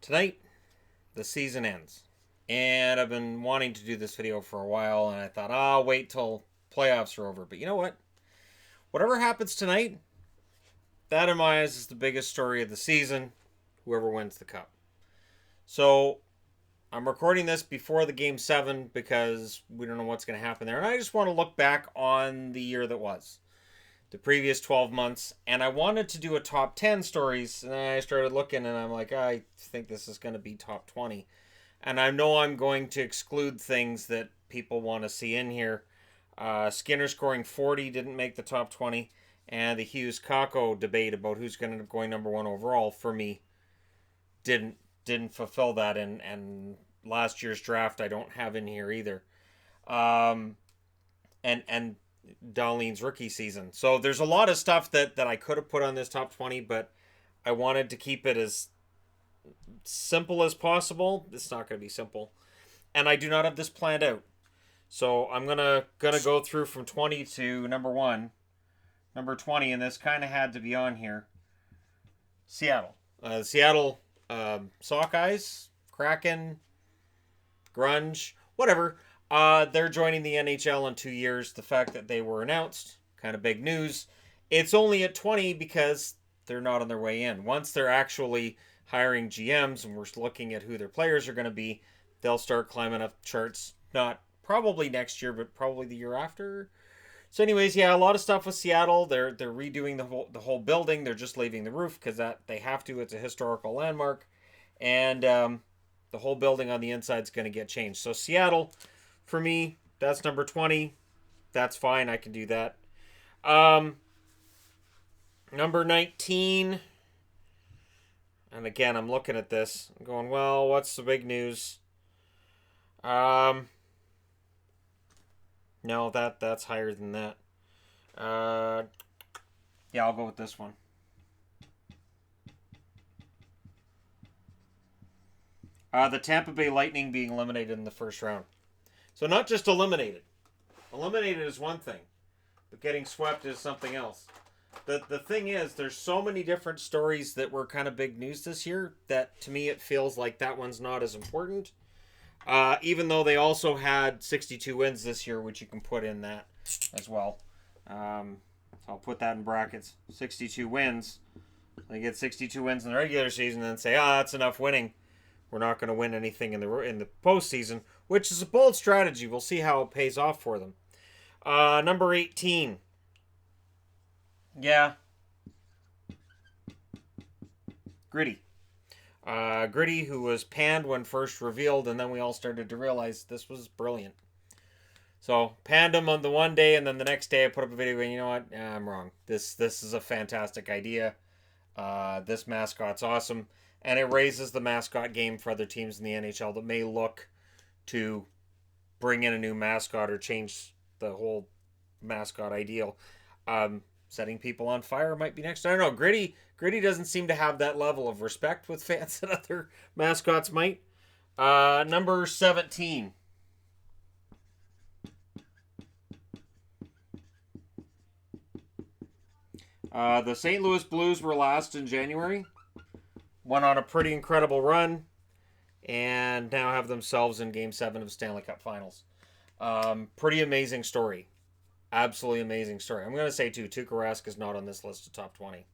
Tonight, the season ends. And I've been wanting to do this video for a while, and I thought, I'll wait till playoffs are over. But you know what? Whatever happens tonight, that in my eyes is the biggest story of the season. Whoever wins the cup. So, I'm recording this before the Game 7 because we don't know what's going to happen there. And I just want to look back on the year that was. The previous 12 months. And I wanted to do a top 10 stories. And I started looking and I'm like, I think this is going to be top 20. And I know I'm going to exclude things that people want to see in here. Skinner scoring 40 didn't make the top 20. And the Hughes-Kakko debate about who's going to end up going number one overall, for me, didn't fulfill that. And last year's draft I don't have in here either. And Darlene's rookie season. So there's a lot of stuff that I could have put on this top 20, but I wanted to keep it as simple as possible. It's not going to be simple. And I do not have this planned out. So I'm gonna go through from 20 to number 20, and this kind of had to be on here. Seattle. Seattle Sockeyes, Kraken, Grunge, whatever. They're joining the NHL in 2 years. The fact that they were announced, kind of big news. It's only at 20 because they're not on their way in. Once they're actually hiring GMs and we're looking at who their players are going to be, they'll start climbing up charts. Not probably next year, but probably the year after. So anyways, yeah, a lot of stuff with Seattle. They're redoing the whole building. They're just leaving the roof because that they have to. It's a historical landmark. And the whole building on the inside is going to get changed. So Seattle, for me, that's number 20. That's fine. I can do that. Number 19. And again, I'm looking at this. I'm going, well, what's the big news? No, that's higher than that. Yeah, I'll go with this one. The Tampa Bay Lightning being eliminated in the first round. So not just eliminated. Eliminated is one thing, but getting swept is something else. The thing is, there's so many different stories that were kind of big news this year that to me it feels like that one's not as important. Even though they also had 62 wins this year, which you can put in that as well. So I'll put that in brackets. 62 wins. They get 62 wins in the regular season and then say, that's enough winning. We're not going to win anything in the postseason, which is a bold strategy. We'll see how it pays off for them. Number 18. Yeah. Gritty. Gritty, who was panned when first revealed, and then we all started to realize this was brilliant. So, panned him on the one day, and then the next day I put up a video going, you know what? I'm wrong. This is a fantastic idea. This mascot's awesome. And it raises the mascot game for other teams in the NHL that may look to bring in a new mascot or change the whole mascot ideal. Setting people on fire might be next. I don't know. Gritty doesn't seem to have that level of respect with fans that other mascots might. Number 17. The St. Louis Blues were last in January. Went on a pretty incredible run. And now have themselves in Game 7 of Stanley Cup Finals. Pretty amazing story. Absolutely amazing story. I'm going to say, too, Tuukka Rask is not on this list of top 20.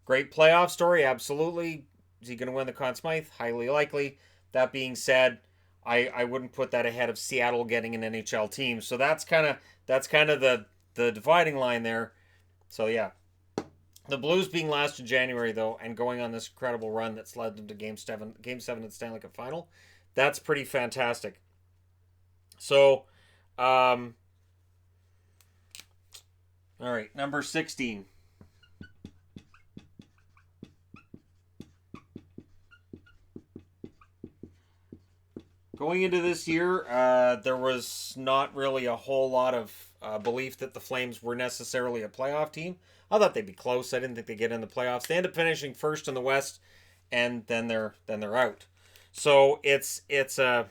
Great playoff story, absolutely. Is he going to win the Conn Smythe? Highly likely. That being said, I wouldn't put that ahead of Seattle getting an NHL team. So that's kind of the dividing line there. So, yeah. The Blues being last in January, though, and going on this incredible run that's led them to Game 7 of the Stanley Cup Final, that's pretty fantastic. So, all right, number 16. Going into this year, there was not really a whole lot of belief that the Flames were necessarily a playoff team. I thought they'd be close. I didn't think they'd get in the playoffs. They end up finishing first in the West, and then they're out. So it's a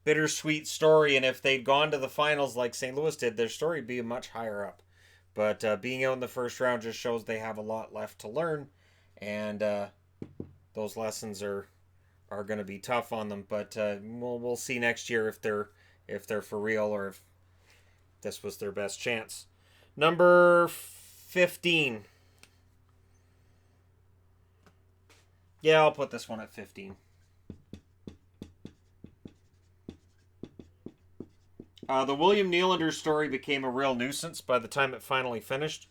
bittersweet story, and if they'd gone to the finals like St. Louis did, their story would be much higher up. But being out in the first round just shows they have a lot left to learn, and those lessons are going to be tough on them. But we'll see next year if they're for real or if this was their best chance. Number 15. Yeah, I'll put this one at 15. The William Nylander story became a real nuisance by the time it finally finished,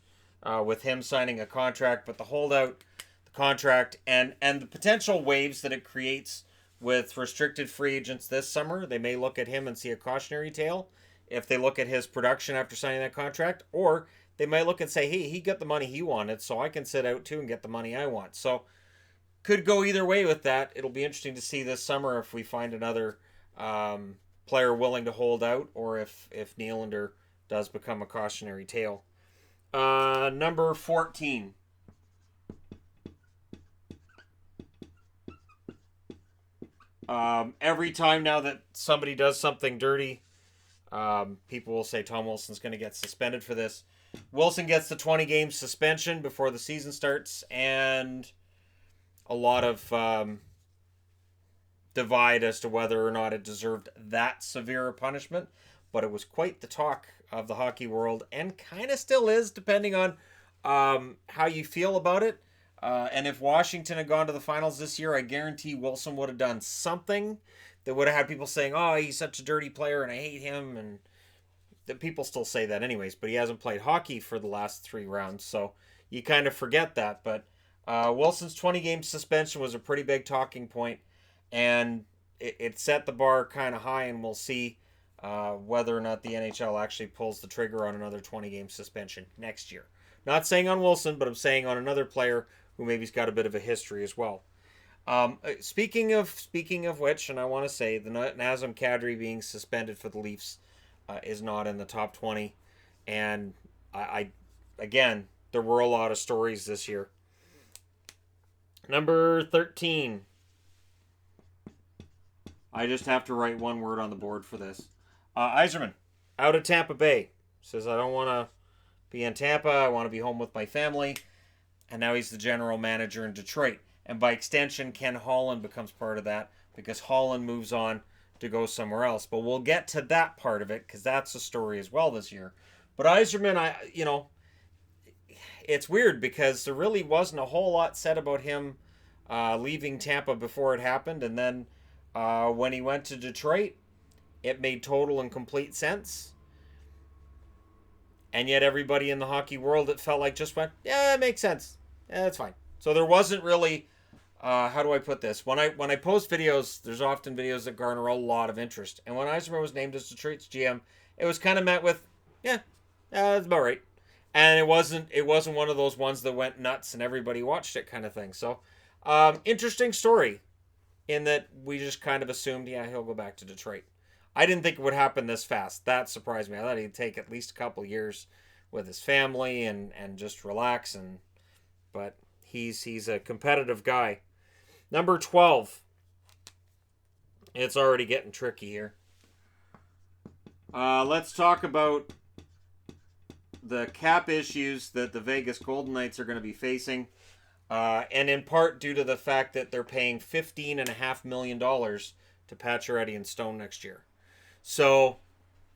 with him signing a contract, but the holdout, the contract, and the potential waves that it creates with restricted free agents this summer. They may look at him and see a cautionary tale if they look at his production after signing that contract, or they might look and say, hey, he got the money he wanted, so I can sit out too and get the money I want. So could go either way with that. It'll be interesting to see this summer if we find another player willing to hold out, or if Nylander does become a cautionary tale. Number 14. Every time now that somebody does something dirty, people will say Tom Wilson's going to get suspended for this. Wilson gets the 20-game suspension before the season starts, and a lot of divide as to whether or not it deserved that severe a punishment, but it was quite the talk of the hockey world, and kind of still is, depending on how you feel about it. And if Washington had gone to the finals this year, I guarantee Wilson would have done something that would have had people saying, oh, he's such a dirty player and I hate him. And the people still say that anyways, but he hasn't played hockey for the last 3 rounds, so you kind of forget that. But Wilson's 20-game suspension was a pretty big talking point, and it set the bar kind of high, and we'll see whether or not the NHL actually pulls the trigger on another 20-game suspension next year. Not saying on Wilson, but I'm saying on another player who maybe's got a bit of a history as well. Speaking of which, and I want to say the Nazem Kadri being suspended for the Leafs is not in the top 20, and I again, there were a lot of stories this year. Number 13. I just have to write one word on the board for this. Yzerman, out of Tampa Bay, says I don't want to be in Tampa. I want to be home with my family. And now he's the general manager in Detroit. And by extension, Ken Holland becomes part of that because Holland moves on to go somewhere else. But we'll get to that part of it because that's a story as well this year. But Yzerman, it's weird because there really wasn't a whole lot said about him leaving Tampa before it happened. And then when he went to Detroit, it made total and complete sense. And yet everybody in the hockey world, it felt like just went, yeah, it makes sense. Yeah, that's fine. So there wasn't really, how do I put this? When I post videos, there's often videos that garner a lot of interest. And when Yzerman was named as Detroit's GM, it was kind of met with, yeah, that's about right. And it wasn't one of those ones that went nuts and everybody watched it kind of thing. So, interesting story in that we just kind of assumed, yeah, he'll go back to Detroit. I didn't think it would happen this fast. That surprised me. I thought he'd take at least a couple years with his family and just relax. But he's a competitive guy. Number 12. It's already getting tricky here. Let's talk about the cap issues that the Vegas Golden Knights are going to be facing. And in part due to the fact that they're paying $15.5 million to Pacioretty and Stone next year. So,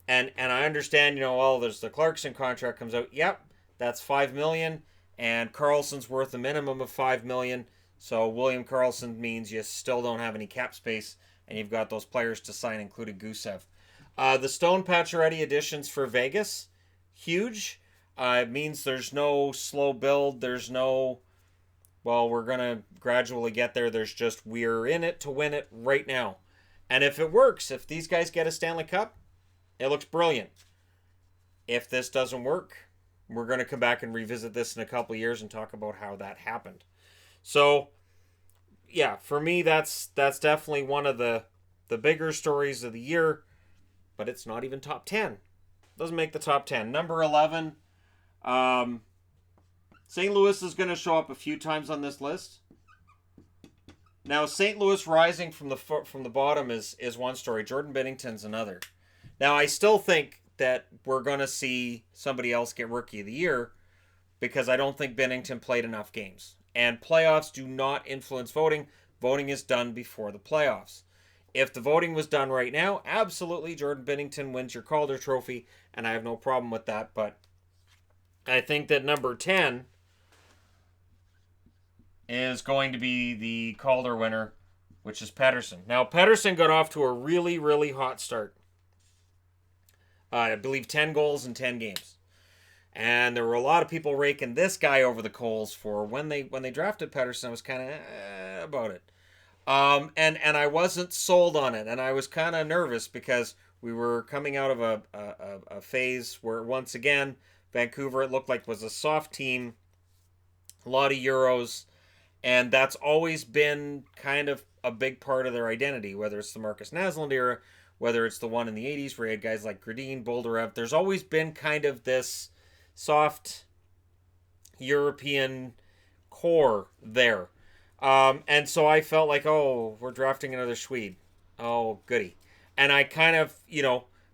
and I understand, there's the Clarkson contract comes out. Yep, that's $5 million, and Karlsson's worth a minimum of $5 million. So William Karlsson means you still don't have any cap space, and you've got those players to sign, including Gusev. The Stone Pacioretty additions for Vegas, huge. It means there's no slow build. There's no, we're gonna gradually get there. There's just we're in it to win it right now. And if it works, if these guys get a Stanley Cup, it looks brilliant. If this doesn't work, we're going to come back and revisit this in a couple of years and talk about how that happened. So, yeah, for me, that's definitely one of the bigger stories of the year, but it's not even top 10. Doesn't make the top 10. Number 11, St. Louis is going to show up a few times on this list. Now, St. Louis rising from the bottom is one story. Jordan Binnington's another. Now, I still think that we're going to see somebody else get Rookie of the Year because I don't think Binnington played enough games. And playoffs do not influence voting. Voting is done before the playoffs. If the voting was done right now, absolutely, Jordan Binnington wins your Calder Trophy, and I have no problem with that. But I think that number 10 is going to be the Calder winner, which is Pettersson. Now, Pettersson got off to a really, really hot start. I believe 10 goals in 10 games. And there were a lot of people raking this guy over the coals for when they drafted Pettersson. I was kind of about it. And I wasn't sold on it. And I was kind of nervous because we were coming out of a phase where, once again, Vancouver, it looked like, was a soft team. A lot of Euros. And that's always been kind of a big part of their identity, whether it's the Marcus Naslund era, whether it's the one in the 80s where you had guys like Gradin, Boldarev. There's always been kind of this soft European core there. And so I felt like, oh, we're drafting another Swede. Oh, goody. And I kind of,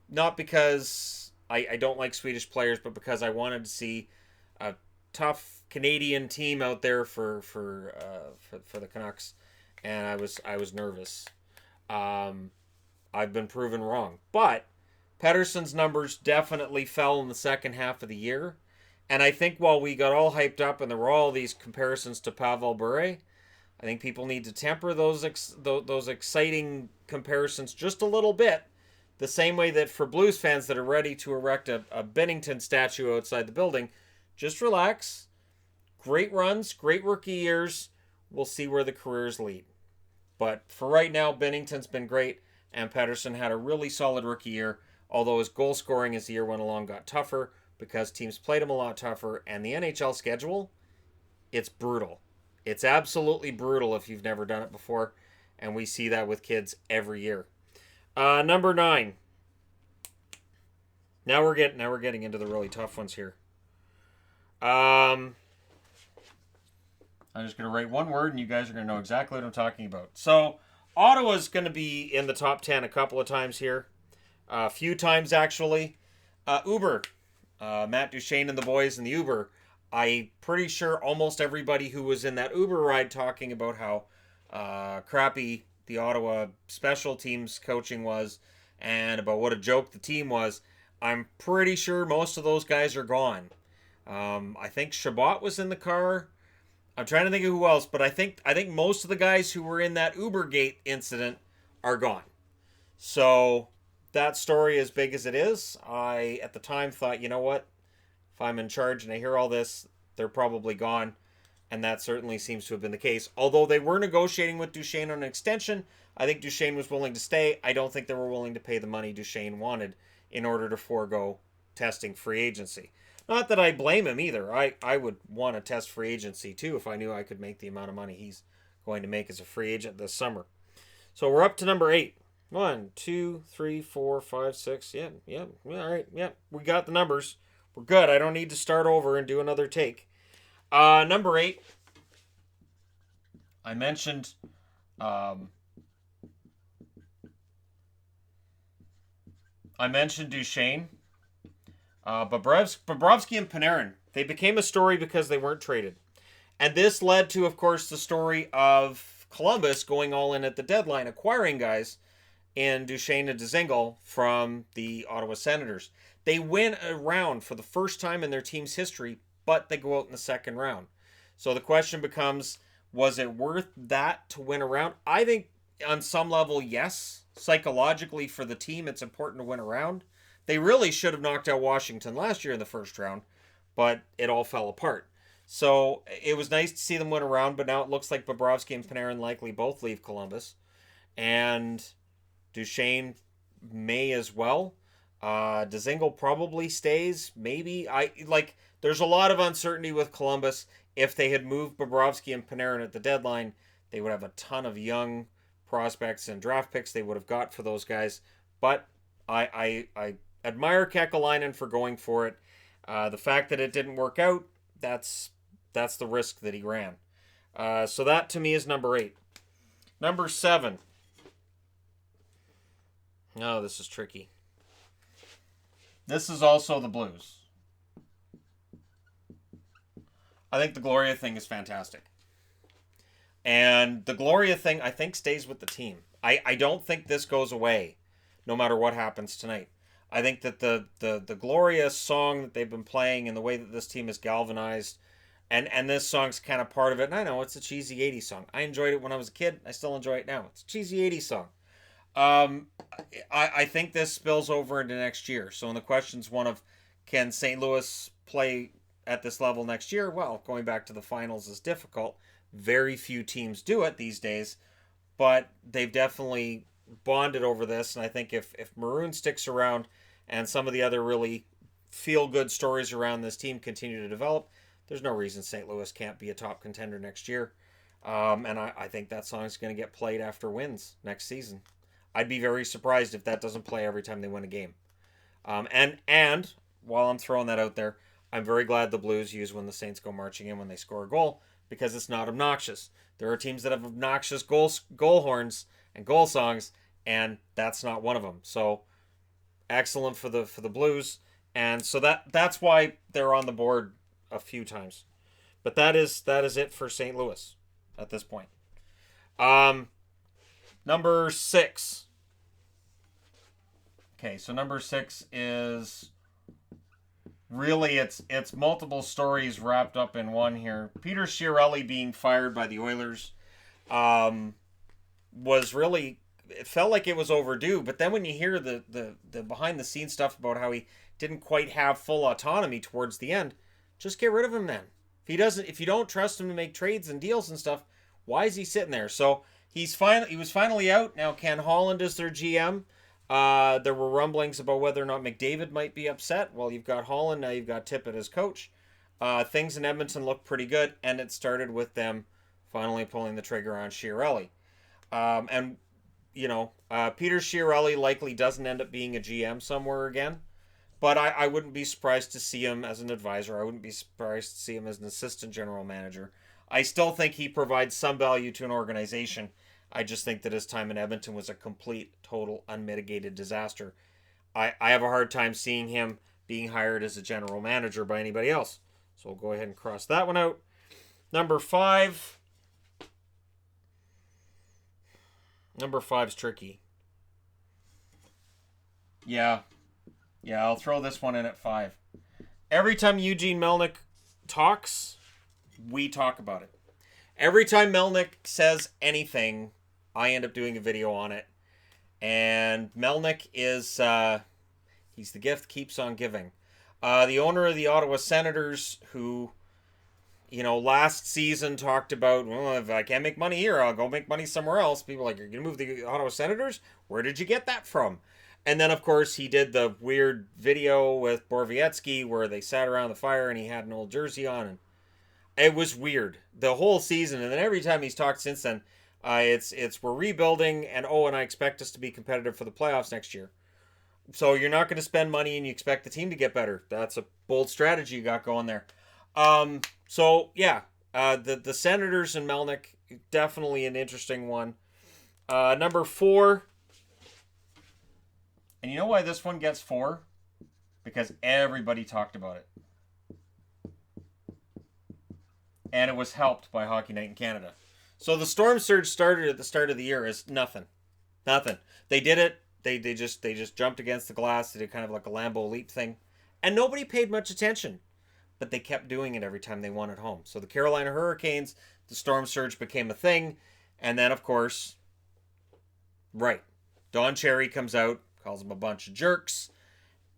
not because I don't like Swedish players, but because I wanted to see a tough Canadian team out there for the Canucks, and I was nervous. I've been proven wrong, but Pettersson's numbers definitely fell in the second half of the year, and I think while we got all hyped up and there were all these comparisons to Pavel Bure, I think people need to temper those exciting comparisons just a little bit. The same way that for Blues fans that are ready to erect a Binnington statue outside the building, just relax. Great runs, great rookie years. We'll see where the careers lead. But for right now, Binnington's been great, and Pettersson had a really solid rookie year, although his goal scoring as the year went along got tougher because teams played him a lot tougher, and the NHL schedule, it's brutal. It's absolutely brutal if you've never done it before, and we see that with kids every year. Number 9. Now we're getting into the really tough ones here. I'm just going to write one word, and you guys are going to know exactly what I'm talking about. So, Ottawa's going to be in the top 10 a couple of times here. A few times, actually. Uber. Matt Duchene and the boys in the Uber. I'm pretty sure almost everybody who was in that Uber ride talking about how crappy the Ottawa special teams coaching was and about what a joke the team was. I'm pretty sure most of those guys are gone. I think Chabot was in the car. I'm trying to think of who else, but I think most of the guys who were in that Ubergate incident are gone. So that story, as big as it is, I at the time thought, you know what? If I'm in charge and I hear all this, they're probably gone. And that certainly seems to have been the case. Although they were negotiating with Duchene on an extension, I think Duchene was willing to stay. I don't think they were willing to pay the money Duchene wanted in order to forego testing free agency. Not that I blame him either. I would want to test free agency too if I knew I could make the amount of money he's going to make as a free agent this summer. So we're up to number 8. 1, 2, 3, 4, 5, 6. Yeah. All right. Yeah, we got the numbers. We're good. I don't need to start over and do another take. Number 8. I mentioned Duchene. Bobrovsky and Panarin, they became a story because they weren't traded. And this led to, of course, the story of Columbus going all in at the deadline, acquiring guys in Duchene and Dzingel from the Ottawa Senators. They win a round for the first time in their team's history, but they go out in the second round. So the question becomes, was it worth that to win a round? I think on some level, yes. Psychologically for the team, it's important to win a round. They really should have knocked out Washington last year in the first round, but it all fell apart. So it was nice to see them win a round, but now it looks like Bobrovsky and Panarin likely both leave Columbus. And Duchene may as well. Dzingel probably stays, maybe. There's a lot of uncertainty with Columbus. If they had moved Bobrovsky and Panarin at the deadline, they would have a ton of young prospects and draft picks they would have got for those guys. But I admire Kekalainen for going for it. The fact that it didn't work out, that's the risk that he ran. So that to me is number 8. Number 7. Oh, this is tricky. This is also the Blues. I think the Gloria thing is fantastic. And the Gloria thing, I think, stays with the team. I don't think this goes away, no matter what happens tonight. I think that the Gloria song that they've been playing and the way that this team is galvanized, and this song's kind of part of it. And I know it's a cheesy '80s song. I enjoyed it when I was a kid. I still enjoy it now. It's a cheesy '80s song. Um, I think this spills over into next year. So, in the question's one of, can St. Louis play at this level next year? Well, going back to the finals is difficult. Very few teams do it these days, but they've definitely bonded over this. And I think if Maroon sticks around and some of the other really feel good stories around this team continue to develop, there's no reason St. Louis can't be a top contender next year. And I think that song's going to get played after wins next season. I'd be very surprised if that doesn't play every time they win a game. And while I'm throwing that out there, I'm very glad the Blues use When the Saints Go Marching In when they score a goal, because it's not obnoxious. There are teams that have obnoxious goal horns and goal songs, and that's not one of them. So excellent for the Blues, and so that's why they're on the board a few times. But that is it for St. Louis at this point. Number 6. Okay, so number 6 is really it's multiple stories wrapped up in one here. Peter Chiarelli being fired by the Oilers was really, it felt like it was overdue. But then when you hear the behind the scenes stuff about how he didn't quite have full autonomy towards the end, just get rid of him then. If you don't trust him to make trades and deals and stuff, why is he sitting there? So he was finally out. Now Ken Holland is their GM. There were rumblings about whether or not McDavid might be upset. Well, you've got Holland, now you've got Tippett as coach. Things in Edmonton look pretty good, and it started with them finally pulling the trigger on Chiarelli. Peter Chiarelli likely doesn't end up being a GM somewhere again, but I wouldn't be surprised to see him as an advisor. I wouldn't be surprised to see him as an assistant general manager. I still think he provides some value to an organization. I just think that his time in Edmonton was a complete, total, unmitigated disaster. I have a hard time seeing him being hired as a general manager by anybody else. So we'll go ahead and cross that one out. Number 5. Number 5's tricky. Yeah, I'll throw this one in at 5. Every time Eugene Melnyk talks, we talk about it. Every time Melnyk says anything, I end up doing a video on it. And Melnyk is, he's the gift keeps on giving. The owner of the Ottawa Senators, who, last season talked about, well, if I can't make money here, I'll go make money somewhere else. People are like, you're going to move the Ottawa Senators? Where did you get that from? And then, of course, he did the weird video with Borowiecki where they sat around the fire and he had an old jersey on. And it was weird the whole season. And then every time he's talked since then, it's we're rebuilding and I expect us to be competitive for the playoffs next year. So you're not going to spend money and you expect the team to get better. That's a bold strategy you got going there. The Senators and Melnyk, definitely an interesting one. Number 4. And you know why this one gets 4? Because everybody talked about it. And it was helped by Hockey Night in Canada. So the storm surge started at the start of the year as nothing. They did it. They just jumped against the glass. They did kind of like a Lambeau Leap thing. And nobody paid much attention. But they kept doing it every time they won at home. So the Carolina Hurricanes, the storm surge became a thing. And then, of course, Don Cherry comes out, calls them a bunch of jerks.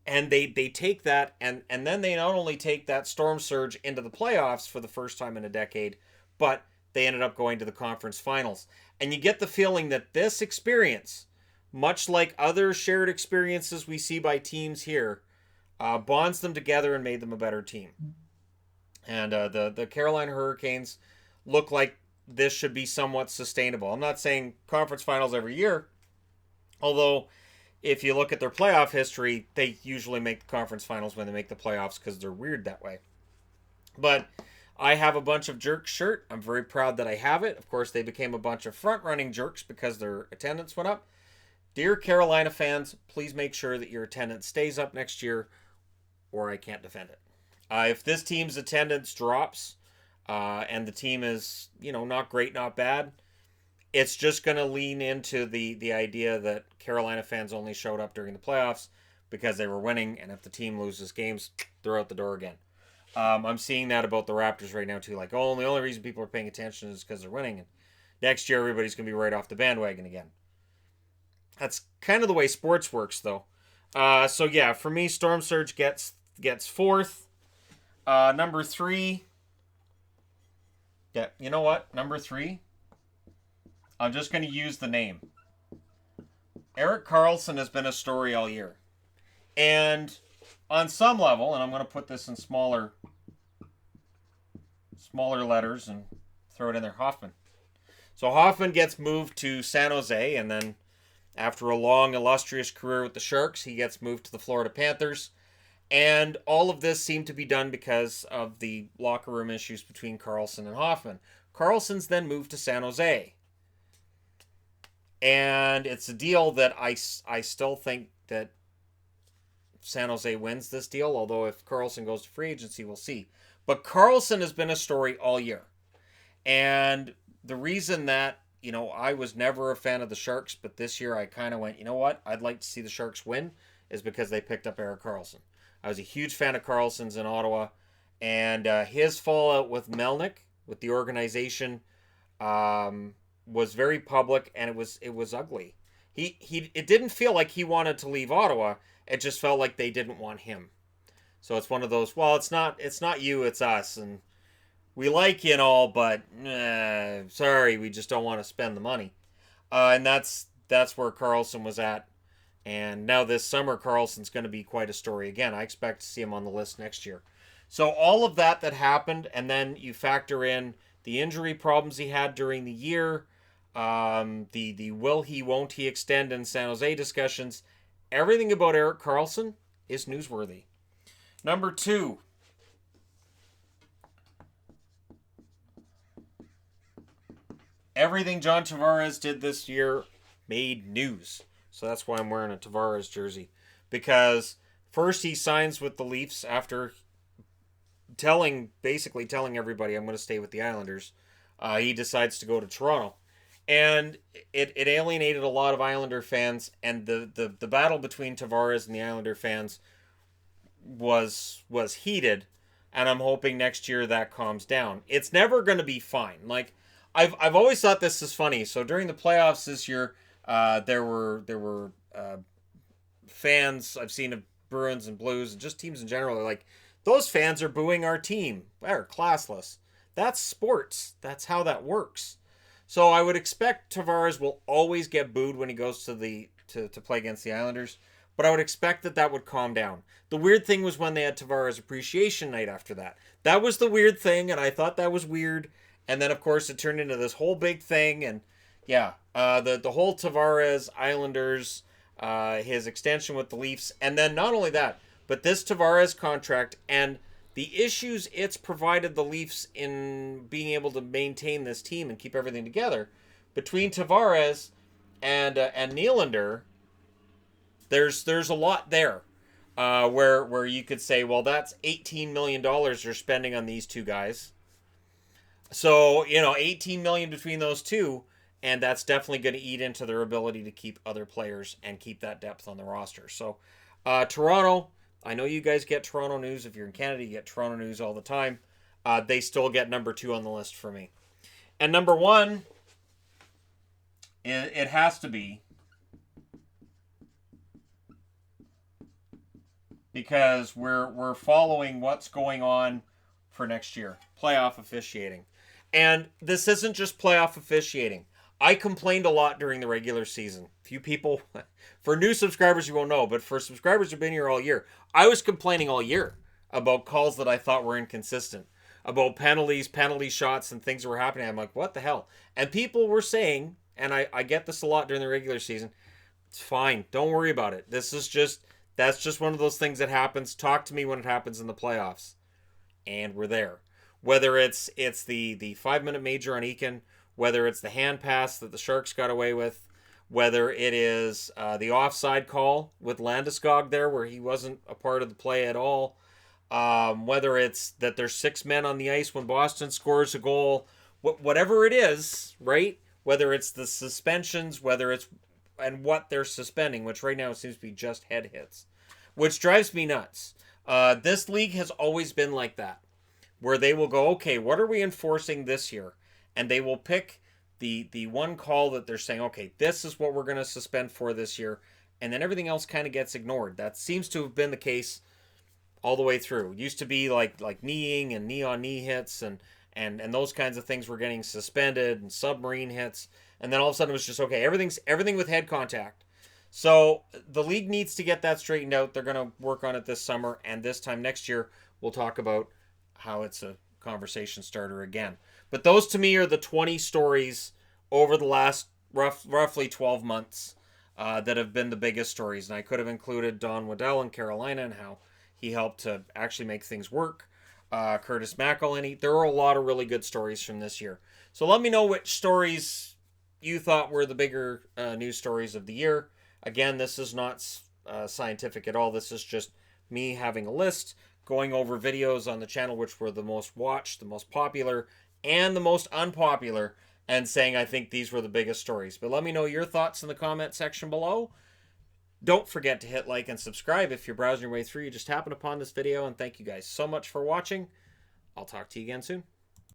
And they take that, and then they not only take that storm surge into the playoffs for the first time in a decade, but they ended up going to the conference finals. And you get the feeling that this experience, much like other shared experiences we see by teams here, bonds them together and made them a better team. And the Carolina Hurricanes look like this should be somewhat sustainable. I'm not saying conference finals every year, although if you look at their playoff history, they usually make the conference finals when they make the playoffs because they're weird that way. But I have a bunch of jerks shirt. I'm very proud that I have it. Of course, they became a bunch of front-running jerks because their attendance went up. Dear Carolina fans, please make sure that your attendance stays up next year or I can't defend it. If this team's attendance drops, and the team is, not great, not bad, it's just going to lean into the idea that Carolina fans only showed up during the playoffs because they were winning, and if the team loses games, they're out the door again. I'm seeing that about the Raptors right now too. Like, oh, the only reason people are paying attention is because they're winning, and next year everybody's going to be right off the bandwagon again. That's kind of the way sports works, though. So yeah, for me, Storm Surge gets fourth. Number three. Yeah, you know what? Number three. I'm just going to use the name. Erik Karlsson has been a story all year. And on some level, and I'm going to put this in smaller letters and throw it in there, Hoffman. So Hoffman gets moved to San Jose, and then after a long, illustrious career with the Sharks, he gets moved to the Florida Panthers. And all of this seemed to be done because of the locker room issues between Karlsson and Hoffman. Karlsson's then moved to San Jose. And it's a deal that I still think that San Jose wins this deal, although if Karlsson goes to free agency, we'll see. But Karlsson has been a story all year. And the reason that, I was never a fan of the Sharks, but this year I kind of went, you know what, I'd like to see the Sharks win, is because they picked up Erik Karlsson. I was a huge fan of Karlsson's in Ottawa, and his fallout with Melnyk, with the organization, was very public, and it was ugly. It didn't feel like he wanted to leave Ottawa. It just felt like they didn't want him. So it's one of those, well, it's not you, it's us, and we like you and all, but sorry, we just don't want to spend the money. And that's where Karlsson was at. And now this summer, Karlsson's going to be quite a story again. I expect to see him on the list next year. So all of that happened, and then you factor in the injury problems he had during the year, the will he, won't he extend in San Jose discussions. Everything about Erik Karlsson is newsworthy. Number two. Everything John Tavares did this year made news. So that's why I'm wearing a Tavares jersey. Because first he signs with the Leafs after basically telling everybody I'm going to stay with the Islanders. He decides to go to Toronto. And it alienated a lot of Islander fans. And the battle between Tavares and the Islander fans was heated. And I'm hoping next year that calms down. It's never going to be fine. Like, I've always thought this is funny. So during the playoffs this year, there were fans I've seen of Bruins and Blues and just teams in general. They're like, those fans are booing our team. They're classless. That's sports. That's how that works. So I would expect Tavares will always get booed when he goes to play against the Islanders. But I would expect that would calm down. The weird thing was when they had Tavares Appreciation Night after that. That was the weird thing, and I thought that was weird. And then, of course, it turned into this whole big thing. And, yeah, the whole Tavares, Islanders, his extension with the Leafs. And then not only that, but this Tavares contract and the issues it's provided the Leafs in being able to maintain this team and keep everything together. Between Tavares and Nylander, there's a lot there. Where you could say, well, that's $18 million you're spending on these two guys. So, $18 million between those two, and that's definitely going to eat into their ability to keep other players and keep that depth on the roster. So, Toronto, I know you guys get Toronto news. If you're in Canada, you get Toronto news all the time. They still get number 2 on the list for me. And number 1, it has to be, because we're following what's going on for next year. Playoff officiating. And this isn't just playoff officiating. I complained a lot during the regular season. Few people, for new subscribers you won't know, but for subscribers who've been here all year, I was complaining all year about calls that I thought were inconsistent, about penalties, penalty shots, and things that were happening. I'm like, what the hell? And people were saying, and I get this a lot during the regular season, it's fine, don't worry about it. That's just one of those things that happens. Talk to me when it happens in the playoffs. And we're there. Whether it's the 5-minute major on Eakin, whether it's the hand pass that the Sharks got away with, whether it is the offside call with Landeskog there where he wasn't a part of the play at all. Whether it's that there's 6 men on the ice when Boston scores a goal, whatever it is, right? Whether it's the suspensions, whether it's and what they're suspending, which right now seems to be just head hits, which drives me nuts. This league has always been like that, where they will go, okay, what are we enforcing this year? And they will pick the one call that they're saying, okay, this is what we're going to suspend for this year, and then everything else kind of gets ignored. That seems to have been the case all the way through. It used to be like kneeing and knee on knee hits and those kinds of things were getting suspended, and submarine hits, and then all of a sudden it was just okay, everything with head contact. So the league needs to get that straightened out. They're going to work on it this summer, and this time next year we'll talk about how it's a conversation starter again. But those to me are the 20 stories over the last roughly 12 months that have been the biggest stories. And I could have included Don Waddell in Carolina and how he helped to actually make things work. Curtis McElhinney. There are a lot of really good stories from this year. So let me know which stories you thought were the bigger news stories of the year. Again, this is not scientific at all. This is just me having a list, going over videos on the channel which were the most watched, the most popular, and the most unpopular, and saying I think these were the biggest stories. But let me know your thoughts in the comment section below. Don't forget to hit like and subscribe if you're browsing your way through. You just happened upon this video, and thank you guys so much for watching. I'll talk to you again soon.